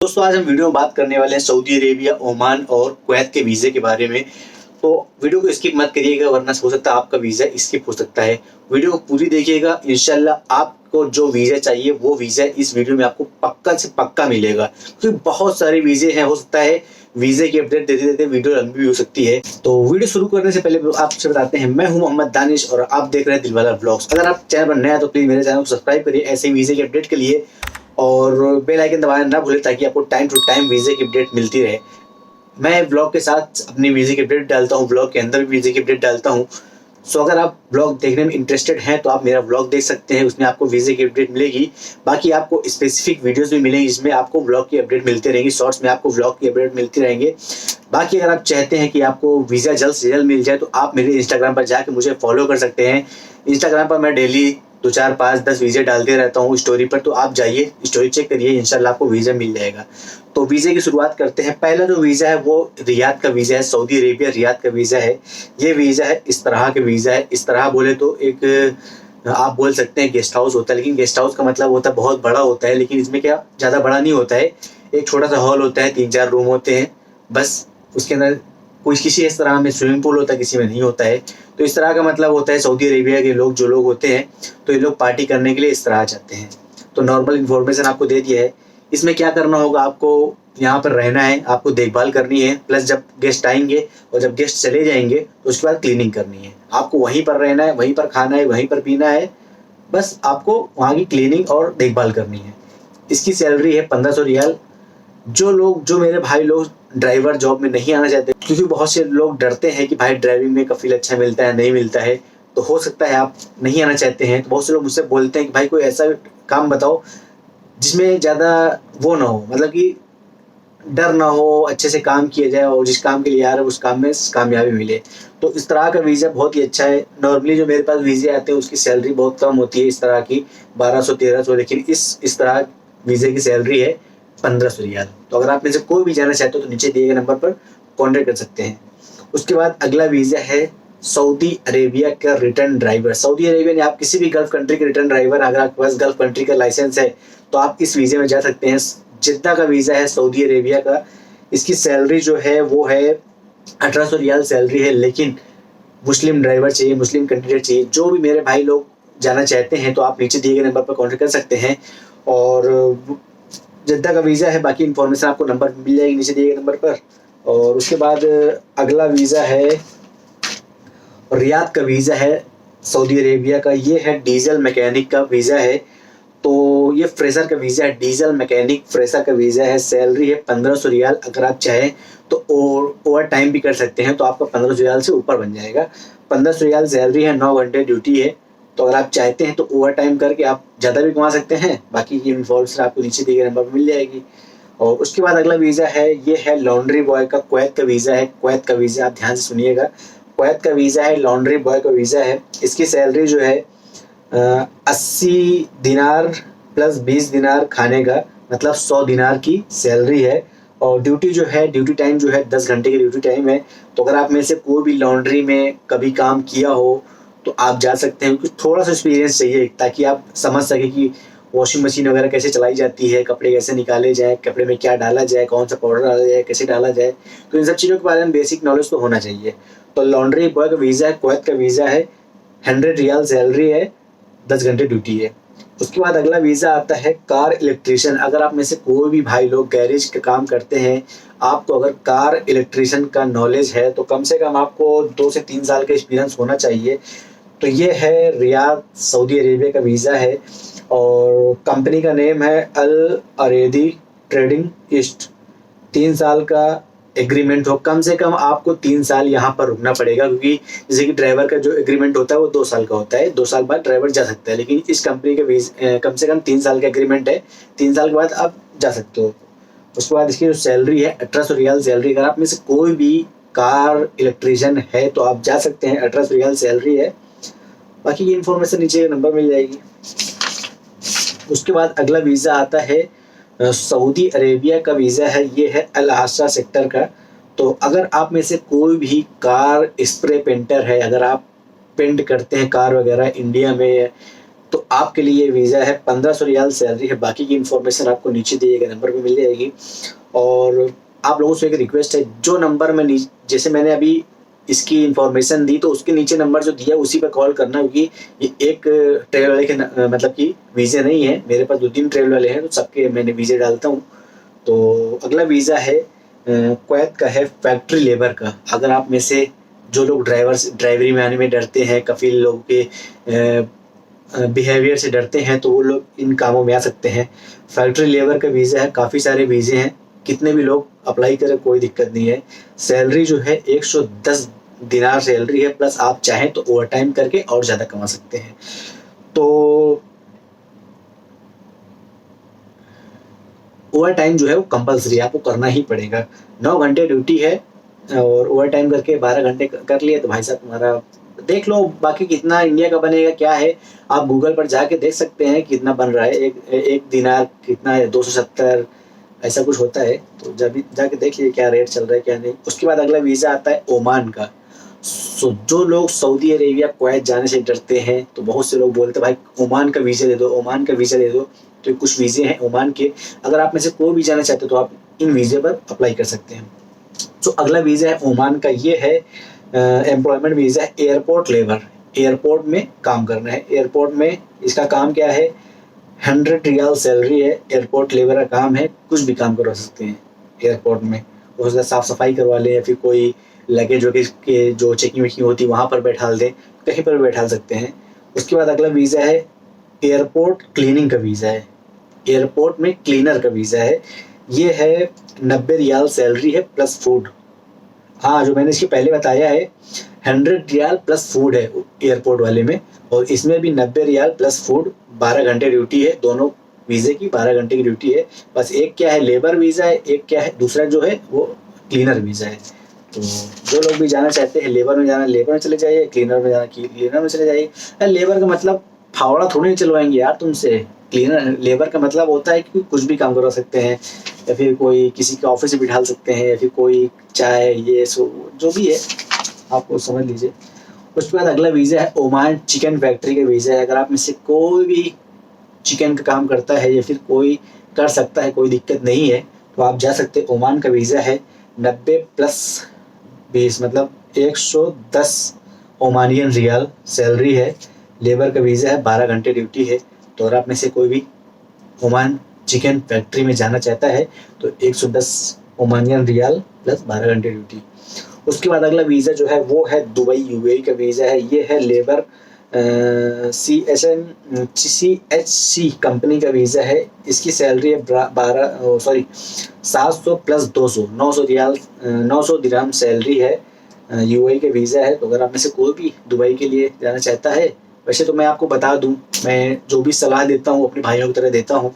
दोस्तों आज हम वीडियो में बात करने वाले हैं सऊदी अरेबिया, ओमान और कुवैत के वीज़े के बारे में। तो वीडियो को स्किप मत करिएगा वरना हो सकता है आपका वीज़ा स्किप हो सकता है। वीडियो को पूरी देखिएगा, इंशाल्लाह आपको जो वीज़ा चाहिए वो वीज़ा इस वीडियो में आपको पक्का से पक्का मिलेगा। क्योंकि बहुत सारे वीज़े हैं, हो सकता है वीज़े की अपडेट देते देते वीडियो लंबी भी हो सकती है। तो वीडियो शुरू करने से पहले आपसे बताते हैं, मैं हूं मोहम्मद दानिश और आप देख रहे हैं दिलवाला व्लॉग्स। अगर आप चैनल पर नया तो प्लीज़ मेरे चैनल को सब्सक्राइब करिए ऐसे ही वीज़े की अपडेट के लिए, और बेल आइकन दबाना ना भूलें ताकि आपको टाइम टू टाइम वीज़े की अपडेट मिलती रहे। मैं ब्लॉग के साथ अपनी वीज़े की अपडेट डालता हूँ, ब्लॉग के अंदर भी वीज़े की अपडेट डालता हूँ। सो अगर आप ब्लॉग देखने में इंटरेस्टेड हैं तो आप मेरा ब्लॉग देख सकते हैं, उसमें आपको वीज़े की अपडेट मिलेगी। बाकी आपको स्पेसिफिक वीडियोस भी मिलेंगी जिसमें आपको ब्लॉग की अपडेट मिलती रहेंगी, शॉर्ट्स में आपको ब्लॉग की अपडेट मिलती रहेंगे। बाकी अगर आप चाहते हैं कि आपको वीज़ा जल्द से जल्द मिल जाए तो आप मेरे इंस्टाग्राम पर जाकर मुझे फॉलो कर सकते हैं। इंस्टाग्राम पर मैं डेली 2, 4, 5, 10 वीज़े डालते रहता हूँ स्टोरी पर, तो आप जाइए स्टोरी चेक करिए, इंशाल्लाह आपको वीज़ा मिल जाएगा। तो वीज़े की शुरुआत करते हैं। पहला जो वीज़ा है वो रियाद का वीज़ा है, सऊदी अरेबिया रियाद का वीज़ा है। ये वीज़ा है इस तरह का वीज़ा है, इस तरह बोले तो एक आप बोल सकते हैं गेस्ट हाउस होता है, लेकिन गेस्ट हाउस का मतलब होता है बहुत बड़ा होता है, लेकिन इसमें क्या ज़्यादा बड़ा नहीं होता है। एक छोटा सा हॉल होता है, 3-4 रूम होते हैं बस। उसके अंदर कोई किसी इस तरह में स्विमिंग पूल होता है, किसी में नहीं होता है। तो इस तरह का मतलब होता है सऊदी अरेबिया के लोग जो लोग होते हैं तो ये लोग पार्टी करने के लिए इस तरह जाते हैं। तो नॉर्मल इन्फॉर्मेशन आपको दे दिया है। इसमें क्या करना होगा, आपको यहाँ पर रहना है, आपको देखभाल करनी है, प्लस जब गेस्ट आएंगे और जब गेस्ट चले जाएंगे तो उसके बाद क्लीनिंग करनी है। आपको वहीं पर रहना है, वहीं पर खाना है, वहीं पर पीना है, बस आपको वहाँ की क्लीनिंग और देखभाल करनी है। इसकी सैलरी है 1500 रियाल। जो मेरे भाई लोग ड्राइवर जॉब में नहीं आना चाहते, क्योंकि बहुत से लोग डरते हैं कि भाई ड्राइविंग में कफील अच्छा मिलता है नहीं मिलता है, तो हो सकता है आप नहीं आना चाहते हैं। तो बहुत से लोग मुझसे बोलते हैं कि भाई कोई ऐसा काम बताओ जिसमें ज़्यादा वो ना हो, मतलब कि डर ना हो, अच्छे से काम किया जाए और जिस काम के लिए आ रहे हैं उस काम में कामयाबी मिले। तो इस तरह का वीज़ा बहुत ही अच्छा है। नॉर्मली जो मेरे पास वीज़े आते हैं उसकी सैलरी बहुत कम होती है, इस तरह की 1200-1300, लेकिन इस तरह वीज़े की सैलरी है 1500 रियाल। तो अगर आप में से कोई भी जाना चाहते हो तो नीचे दिए गए नंबर पर कॉन्टेक्ट कर सकते हैं। उसके बाद अगला वीज़ा है सऊदी अरेबिया का रिटर्न ड्राइवर। सऊदी अरेबिया में आप किसी भी गल्फ कंट्री के रिटर्न ड्राइवर, अगर आपके पास गल्फ कंट्री का लाइसेंस है तो आप इस वीज़े में जा सकते हैं। जिद्दा का वीज़ा है सऊदी अरेबिया का। इसकी सैलरी जो है वो है 1800 रियाल सैलरी है, लेकिन मुस्लिम ड्राइवर चाहिए, मुस्लिम कैंडिडेट चाहिए। जो भी मेरे भाई लोग जाना चाहते हैं तो आप नीचे दिए गए नंबर पर कॉन्टेक्ट कर सकते हैं। और जिद्दा का वीज़ा है, बाकी इन्फॉर्मेशन आपको नंबर मिल जाएगी नीचे दिए गए नंबर पर। और उसके बाद अगला वीज़ा है रियाद का वीज़ा है सऊदी अरेबिया का। ये है डीजल मैकेनिक का वीज़ा है। तो ये फ्रेशर का वीज़ा है, डीजल मैकेनिक फ्रेशर का वीज़ा है। सैलरी है 1500 रियाल। अगर आप चाहें तो ओवर टाइम भी कर सकते हैं तो आपका 1500 रियाल से ऊपर बन जाएगा। 1500 रियाल सैलरी है, 9 घंटे ड्यूटी है। तो अगर आप चाहते हैं तो ओवर टाइम करके आप ज़्यादा भी कमा सकते हैं। बाकी की इन्फॉर्मेशन आपको नीचे दिए गए नंबर पर मिल जाएगी। और उसके बाद अगला वीज़ा है, ये है लॉन्ड्री बॉय का, कुवैत का वीज़ा है। कुवैत का वीज़ा आप ध्यान से सुनिएगा, कुवैत का वीज़ा है, लॉन्ड्री बॉय का वीज़ा है। इसकी सैलरी जो है 80 दिनार प्लस 20 दिनार खाने का, मतलब 100 दिनार की सैलरी है। और ड्यूटी जो है, ड्यूटी टाइम जो है 10 घंटे की ड्यूटी टाइम है। तो अगर आप में से कोई भी लॉन्ड्री में कभी काम किया हो तो आप जा सकते हैं। कुछ थोड़ा सा एक्सपीरियंस चाहिए ताकि आप समझ सकें कि वॉशिंग मशीन वगैरह कैसे चलाई जाती है, कपड़े कैसे निकाले जाए, कपड़े में क्या डाला जाए, कौन सा पाउडर डाला जाए, कैसे डाला जाए। तो इन सब चीज़ों के बारे में बेसिक नॉलेज तो होना चाहिए। तो लॉन्ड्री बॉय का वीज़ा है, कुवैत का वीज़ा है, 100 रियाल सैलरी है, 10 घंटे ड्यूटी है। उसके बाद अगला वीज़ा आता है कार इलेक्ट्रीशियन। अगर आप में से कोई भी भाई लोग गैरेज का काम करते हैं, आपको अगर कार इलेक्ट्रीशियन का नॉलेज है तो कम से कम आपको 2 से 3 साल का एक्सपीरियंस होना चाहिए। तो ये है रियाद सऊदी अरेबिया का वीज़ा है और कंपनी का नेम है अल अरेदी ट्रेडिंग ईस्ट। 3 साल का एग्रीमेंट हो, कम से कम आपको 3 साल यहाँ पर रुकना पड़ेगा, क्योंकि जैसे कि ड्राइवर का जो एग्रीमेंट होता है वो 2 साल का होता है, 2 साल बाद ड्राइवर जा सकता है। लेकिन इस कंपनी के कम से कम 3 साल का एग्रीमेंट है, 3 साल के बाद आप जा सकते हो। उसके बाद इसकी जो सैलरी है 1800 रियाल सैलरी। अगर आप में से कोई भी कार इलेक्ट्रीशियन है तो आप जा सकते हैं, 1800 रियाल सैलरी है। बाकी की इन्फॉर्मेशन नीचे नंबर मिल जाएगी। उसके बाद अगला वीज़ा आता है सऊदी अरेबिया का वीज़ा है, ये है अल हासा सेक्टर का। तो अगर आप में से कोई भी कार स्प्रे पेंटर है, अगर आप पेंट करते हैं कार वगैरह इंडिया में तो आपके लिए वीज़ा है 1500 रियाल सैलरी है। बाकी की इन्फॉर्मेशन आपको नीचे दिए गए नंबर पे मिल जाएगी। और आप लोगों से एक रिक्वेस्ट है, जो नंबर में जैसे मैंने अभी इसकी इन्फॉर्मेशन दी तो उसके नीचे नंबर जो दिया उसी पे कॉल करना, क्योंकि ये एक ट्रेवल वाले के मतलब कि वीज़े नहीं है, मेरे पास 2-3 ट्रेवल वाले हैं तो सबके मैंने वीज़े डालता हूँ। तो अगला वीज़ा है कुवैत का है फैक्ट्री लेबर का। अगर आप में से जो लोग ड्राइवरी में आने में डरते हैं, कफील लोगों के बिहेवियर से डरते हैं, तो वो लोग इन कामों में आ सकते हैं। फैक्ट्री लेबर का वीज़ा है, काफ़ी सारे वीज़े हैं, कितने भी लोग अप्लाई करें कोई दिक्कत नहीं है। सैलरी जो है 110 दिनार सैलरी है, प्लस आप चाहें तो ओवर टाइम करके और ज़्यादा कमा सकते हैं। तो ओवर टाइम जो है वो कंपलसरी आपको करना ही पड़ेगा। 9 घंटे ड्यूटी है और ओवर टाइम करके 12 घंटे कर लिए तो भाई साहब तुम्हारा देख लो। बाकी कितना इंडिया का बनेगा क्या है, आप गूगल पर जाके देख सकते हैं कितना बन रहा है। एक दिनार कितना है, 270 ऐसा कुछ होता है। तो जब जाके देख लीजिए क्या रेट चल रहा है क्या नहीं। उसके बाद अगला वीज़ा आता है ओमान का। सो जो लोग सऊदी अरेबिया कुवैत जाने से डरते हैं, तो बहुत से लोग बोलते हैं भाई ओमान का वीज़ा दे दो, ओमान का वीज़ा दे दो। तो कुछ वीज़े हैं ओमान के, अगर आप में से कोई भी जाना चाहते हो तो आप इन वीज़े पर अप्लाई कर सकते हैं। तो अगला वीज़ा है ओमान का, ये है एम्प्लॉयमेंट वीज़ा है एयरपोर्ट लेबर। एयरपोर्ट में काम करना है। एयरपोर्ट में इसका काम क्या है, 100 रियाल सैलरी है। एयरपोर्ट लेबर का काम है, कुछ भी काम करवा सकते हैं एयरपोर्ट में। उसका साफ़ सफाई करवा लें या फिर कोई लगेज वगैज के जो चेकिंग वेकिंग होती है वहाँ पर बैठा दें, कहीं पर भी बैठा सकते हैं। उसके बाद अगला वीज़ा है एयरपोर्ट क्लीनिंग का वीज़ा है। एयरपोर्ट में क्लीनर का वीज़ा है। ये है 90 रियाल सैलरी है प्लस फूड। हाँ, जो मैंने इसके पहले बताया है 100 रियाल प्लस फूड है एयरपोर्ट वाले में, और इसमें भी 90 रियाल प्लस फूड। 12 घंटे ड्यूटी है, दोनों वीज़े की 12 घंटे की ड्यूटी है। बस एक क्या है लेबर वीज़ा है, एक क्या है दूसरा जो है वो क्लीनर वीज़ा है। तो जो लोग भी जाना चाहते हैं लेबर में जाना लेबर में चले जाइए, क्लीनर में जाना क्लीनर में चले जाइए। लेबर का मतलब फावड़ा थोड़ी नहीं चलवाएंगे यार तुमसे। क्लीनर लेबर का मतलब होता है कि कुछ भी काम करवा सकते हैं, या फिर कोई किसी के ऑफिस में बिठा सकते हैं, या फिर कोई चाय ये सो जो भी है आपको समझ लीजिए। उसके बाद अगला वीज़ा है ओमान चिकन फैक्ट्री का वीज़ा है। अगर आप में से कोई भी चिकन का काम करता है या फिर कोई कर सकता है, कोई दिक्कत नहीं है, तो आप जा सकते हैं। ओमान का वीज़ा है 90 प्लस 20 मतलब 110 ओमानियन रियाल सैलरी है। लेबर का वीज़ा है, 12 घंटे ड्यूटी है। तो अगर आप में से कोई भी ओमान चिकन फैक्ट्री में जाना चाहता है तो 110 ओमानियन रियाल प्लस 12 घंटे ड्यूटी। उसके बाद अगला वीज़ा जो है वो है दुबई यूएई का वीज़ा है। ये है लेबर CHC कंपनी का वीज़ा है। इसकी सैलरी है 700 प्लस 200 900 रियाल 900 दिरहम सैलरी है। यूएई का वीज़ा है। तो अगर आप में से कोई भी दुबई के लिए जाना चाहता है, वैसे तो मैं आपको बता दूं, मैं जो भी सलाह देता हूँ अपने भाइयों की तरह देता हूँ।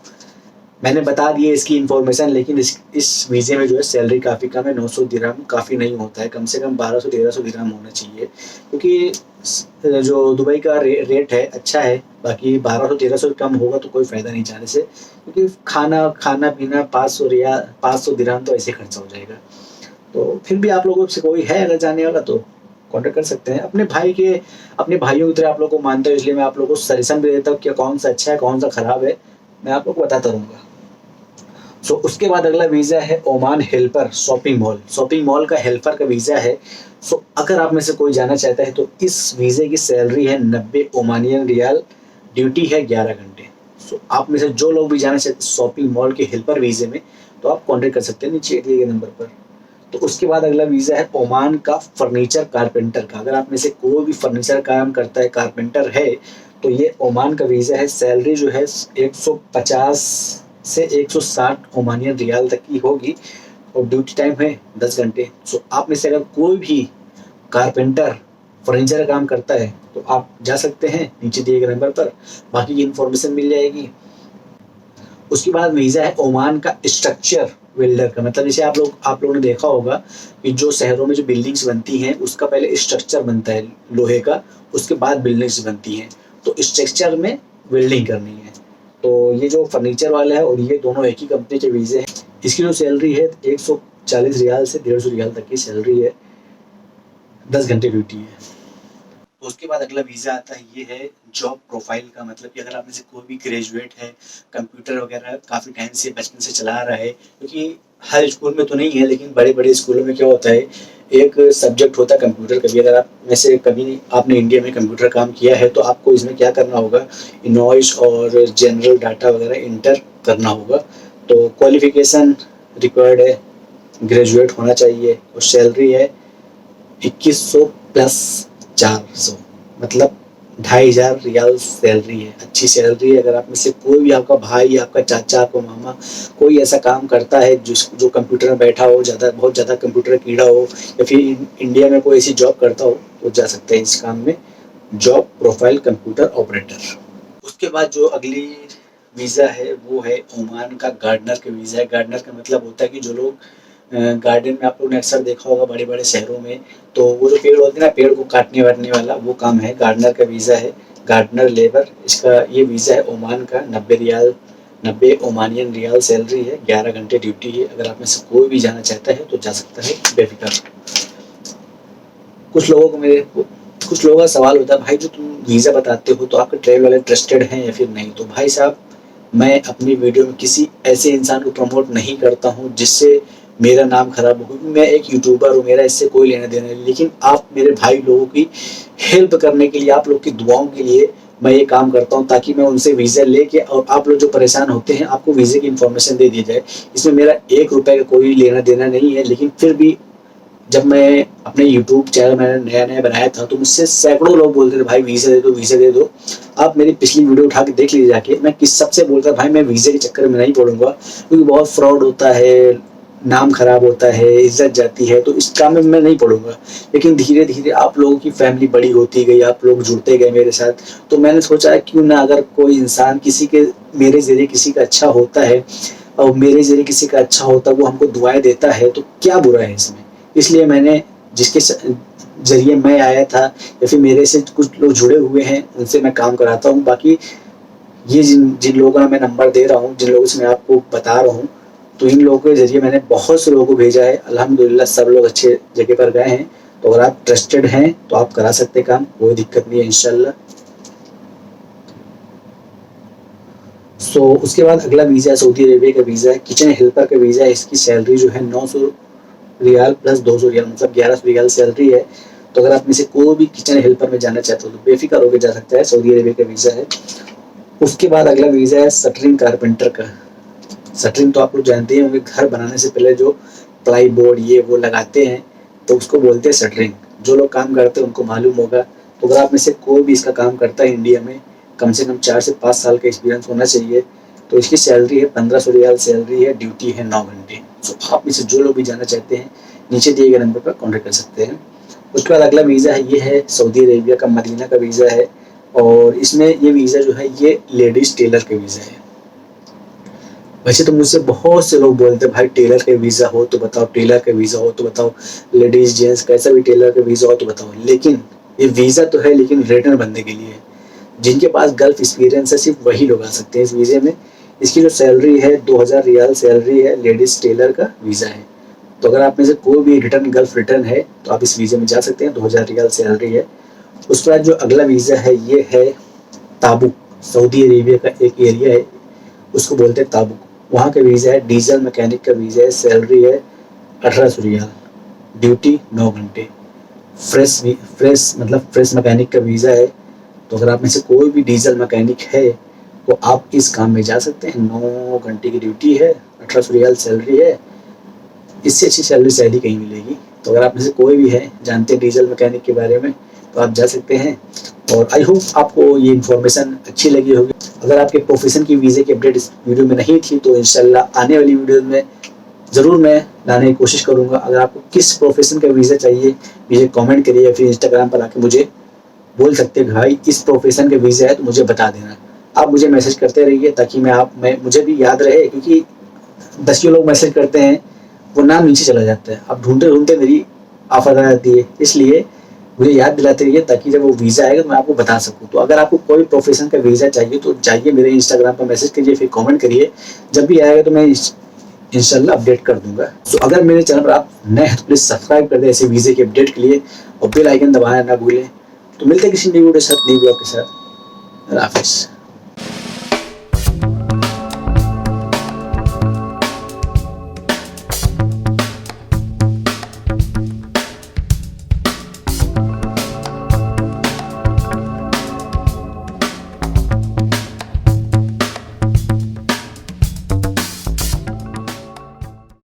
मैंने बता दिए इसकी इन्फॉर्मेशन, लेकिन इस वीज़े में जो है सैलरी काफ़ी कम है। 900 दिरहम काफ़ी नहीं होता है, कम से कम 1200-1300 दिरहम होना चाहिए, क्योंकि जो दुबई का रेट है अच्छा है। बाकी 1200-1300 कम होगा तो कोई फ़ायदा नहीं जाने से, क्योंकि खाना पीना 500 दिरहम तो ऐसे खर्चा हो जाएगा। तो फिर भी आप लोगों से कोई है अगर जाने वाला तो कॉन्टेक्ट कर सकते हैं। अपने भाइयों की तरह आप लोगों को मानता हूँ, इसलिए मैं आप लोगों को सजेशन भी देता हूँ कि कौन सा अच्छा है कौन सा ख़राब है, मैं आप लोग को बताता रहूँगा। सो उसके बाद अगला वीज़ा है ओमान हेल्पर शॉपिंग मॉल का हेल्पर का वीज़ा है। सो अगर आप में से कोई जाना चाहता है तो इस वीज़े की सैलरी है 90 ओमानियन रियाल, ड्यूटी है 11 घंटे। सो आप में से जो लोग भी जाना चाहते हैं शॉपिंग मॉल के हेल्पर वीज़े में, तो आप कॉन्टेक्ट कर सकते हैं नीचे दिए गए नंबर पर। तो उसके बाद अगला वीज़ा है ओमान का फर्नीचर कारपेंटर का। अगर आप में से कोई भी फर्नीचर काम करता है, कारपेंटर है, तो ये ओमान का वीज़ा है। सैलरी जो है 150 से 160 ओमानियन रियाल तक की होगी, और ड्यूटी टाइम है 10 घंटे। सो आप में से अगर कोई भी कारपेंटर फर्नीचर का काम करता है तो आप जा सकते हैं नीचे दिए गए नंबर पर, बाकी की इन्फॉर्मेशन मिल जाएगी। उसके बाद वीज़ा है ओमान का स्ट्रक्चर वेल्डर का। मतलब जैसे आप लोगों ने देखा होगा कि जो शहरों में जो बिल्डिंग्स बनती हैं उसका पहले स्ट्रक्चर बनता है लोहे का, उसके बाद बिल्डिंग्स बनती हैं। तो स्ट्रक्चर में वेल्डिंग करनी है। तो ये जो फर्नीचर वाला है और ये दोनों एक ही कंपनी के वीज़े हैं। इसकी जो सैलरी है 140 रियाल से 150 रियाल तक की सैलरी है, 10 घंटे ड्यूटी है। उसके बाद अगला वीज़ा आता है, ये है जॉब प्रोफाइल का। मतलब कि अगर आप में से कोई भी ग्रेजुएट है, कंप्यूटर वगैरह काफ़ी टाइम से बचपन से चला रहा है, क्योंकि हर स्कूल में तो नहीं है लेकिन बड़े-बड़े स्कूलों में क्या होता है, एक सब्जेक्ट होता है कंप्यूटर का भी। अगर आप में से कभी आपने इंडिया में कंप्यूटर काम किया है तो आपको इसमें क्या करना होगा, इनवॉइस और जनरल डाटा वगैरह इंटर करना होगा। तो क्वालिफ़िकेशन रिक्वायर्ड है, ग्रेजुएट होना चाहिए, और सैलरी है 2100 प्लस 400, मतलब 2500 रियाल सैलरी है। अच्छी सैलरी है। अगर आप में से कोई भी आपका भाई, आपका चाचा, आपका मामा कोई ऐसा काम करता है जो कंप्यूटर में बैठा हो, बहुत ज़्यादा कंप्यूटर कीड़ा हो, या फिर इंडिया में कोई ऐसी जॉब करता हो, तो जा सकते हैं इस काम में, जॉब प्रोफाइल कंप्यूटर ऑपरेटर। उसके बाद जो अगली वीज़ा है वो है ओमान का गार्डनर का वीज़ा है। गार्डनर का मतलब होता है कि जो लोग गार्डन में, आप लोगों ने अक्सर देखा होगा बड़े-बड़े शहरों में, तो वो जो पेड़ होते हैं ना, पेड़ को काटने-वाटने वाला, वो काम है, गार्डनर का वीज़ा है, गार्डनर लेबर। इसका ये वीज़ा है ओमान का, 90 ओमानियन रियाल सैलरी है, 11 घंटे ड्यूटी है। अगर आप में से कोई भी जाना चाहता है तो जा सकता है बेफिक्र। कुछ लोगों का सवाल होता है, भाई जो तुम वीज़ा बताते हो तो आपके ट्रैवल वाले ट्रस्टेड हैं या फिर नहीं? तो भाई साहब, मैं अपनी वीडियो में किसी ऐसे इंसान को प्रमोट नहीं करता हूँ जिससे मेरा नाम खराब हो, क्योंकि मैं एक यूट्यूबर हूँ, मेरा इससे कोई लेना देना नहीं। लेकिन आप मेरे भाई लोगों की हेल्प करने के लिए, आप लोग की दुआओं के लिए मैं ये काम करता हूँ, ताकि मैं उनसे वीज़ा लेके, और आप लोग जो परेशान होते हैं, आपको वीज़े की इन्फॉर्मेशन दे दी जाए। इसमें मेरा 1 रुपए का कोई लेना देना नहीं है। लेकिन फिर भी जब मैं अपने यूट्यूब चैनल मैंने नया-नया बनाया था, तो मुझसे सैकड़ों लोग बोलते थे, भाई वीज़ा दे दो, वीज़ा दे दो। आप मेरी पिछली वीडियो उठा के देख लीजिए जाके, मैं किस सबसे बोलता भाई मैं वीज़े के चक्कर में नहीं पड़ूँगा, क्योंकि बहुत फ्रॉड होता है, नाम खराब होता है, इज़्ज़त जाती है, तो इस काम में मैं नहीं पड़ूँगा। लेकिन धीरे-धीरे आप लोगों की फैमिली बड़ी होती गई, आप लोग जुड़ते गए मेरे साथ, तो मैंने सोचा क्यों ना, अगर कोई इंसान किसी के, मेरे ज़रिए किसी का अच्छा होता है, और मेरे ज़रिए किसी का अच्छा होता है, वो हमको दुआएँ देता है, तो क्या बुरा है इसमें? इसलिए मैंने जिसके ज़रिए मैं आया था, या फिर मेरे से कुछ लोग जुड़े हुए हैं, उनसे मैं काम कराता हूँ। बाकी ये जिन जिन लोगों का मैं नंबर दे रहा हूँ, जिन लोगों से मैं आपको बता रहा हूँ, तो इन लोगों के ज़रिए मैंने बहुत से लोगों को भेजा है। अल्हम्दुलिल्लाह सब लोग अच्छे जगह पर गए हैं। तो अगर आप ट्रस्टेड हैं तो आप करा सकते हैं काम, कोई दिक्कत नहीं है इंशाल्लाह। उसके बाद अगला वीज़ा है सऊदी अरेबिया का वीज़ा है, किचन हेल्पर का वीज़ा है। इसकी सैलरी जो है 900 रियाल प्लस 200 रियाल, मतलब 1100 रियाल सैलरी है। तो अगर आप में से कोई भी किचन हेल्पर में जाना चाहते हो तो बेफिक्र होकर जा सकता है, सऊदी अरेबिया का वीज़ा है। उसके बाद अगला वीज़ा है शटरिंग कारपेंटर का। शटरिंग तो आप लोग जानते ही होंगे, घर बनाने से पहले जो प्लाई बोर्ड ये वो लगाते हैं, तो उसको बोलते हैं शटरिंग। जो लोग काम करते हैं उनको मालूम होगा। तो अगर आप में से कोई भी इसका काम करता है इंडिया में, कम से कम 4 से 5 साल का एक्सपीरियंस होना चाहिए। तो इसकी सैलरी है 1500 रियाल सैलरी है, ड्यूटी है 9 घंटे। तो आप में से जो लोग भी जाना चाहते हैं, नीचे दिए गए नंबर पर कॉन्टैक्ट कर सकते हैं। उसके बाद अगला वीज़ा है, ये है सऊदी अरेबिया का मदीना का वीज़ा है, और इसमें ये वीज़ा जो है ये लेडीज़ टेलर का वीज़ा है। वैसे तो मुझसे बहुत से लोग बोलते हैं, भाई टेलर का वीज़ा हो तो बताओ, टेलर का वीज़ा हो तो बताओ, लेडीज़ जेंट्स कैसा भी टेलर का वीज़ा हो तो बताओ। लेकिन ये वीज़ा तो है, लेकिन रिटर्न बनने के लिए है। जिनके पास गल्फ एक्सपीरियंस है सिर्फ वही लोग आ सकते हैं इस वीज़े में। इसकी जो सैलरी है 2000 रियाल सैलरी है, लेडीज़ टेलर का वीज़ा है। तो अगर आप में से कोई भी रिटर्न गल्फ रिटर्न है तो आप इस वीज़े में जा सकते हैं, 2000 रियाल सैलरी है। उसके बाद जो अगला वीज़ा है ये है ताबुक। सऊदी अरेबिया का एक एरिया है, उसको बोलते हैं ताबुक। वहाँ का वीज़ा है डीजल मैकेनिक का वीज़ा है, सैलरी है 1800 रियाल, ड्यूटी 9 घंटे। फ्रेश मतलब फ्रेश मैकेनिक का वीज़ा है। तो अगर आप में से कोई भी डीजल मैकेनिक है तो आप इस काम में जा सकते हैं। 9 घंटे की ड्यूटी है, 1800 रियाल सैलरी है। इससे अच्छी सैलरी शायद ही कहीं मिलेगी। तो अगर आप में से कोई भी है, जानते हैं डीजल मैकेनिक के बारे में, तो आप जा सकते हैं। और आई होप आपको ये इन्फॉर्मेशन अच्छी लगी होगी। अगर आपके प्रोफेशन की वीज़े की अपडेट इस वीडियो में नहीं थी तो इंशाल्लाह आने वाली वीडियो में ज़रूर मैं लाने की कोशिश करूँगा। अगर आपको किस प्रोफेशन का वीज़ा चाहिए मुझे कमेंट करिए, या फिर इंस्टाग्राम पर आके मुझे बोल सकते हैं भाई इस प्रोफेशन का वीज़ा है तो मुझे बता देना। आप मुझे मैसेज करते रहिए ताकि मैं मुझे भी याद रहे, क्योंकि 10 लोग मैसेज करते हैं, वो नाम नीचे चला जाता है। अब ढूंढते मेरी आफत आ जाती है। इसलिए मुझे याद दिलाते रहिए ताकि जब वो वीज़ा आएगा तो मैं आपको बता सकूँ। तो अगर आपको कोई प्रोफेशन का वीज़ा चाहिए तो जाइए मेरे इंस्टाग्राम पर मैसेज करिए, फिर कमेंट करिए। जब भी आएगा तो मैं इंशाल्लाह अपडेट कर दूंगा। तो अगर मेरे चैनल पर आप नए हैं तो प्लीज़ सब्सक्राइब कर दें ऐसे वीज़े के अपडेट के लिए, और बेल आइकन दबाना ना भूलें। तो मिलते हैं किसी नई वीडियो के साथ, नई ब्लॉग के साथ। अल्लाह हाफिज़।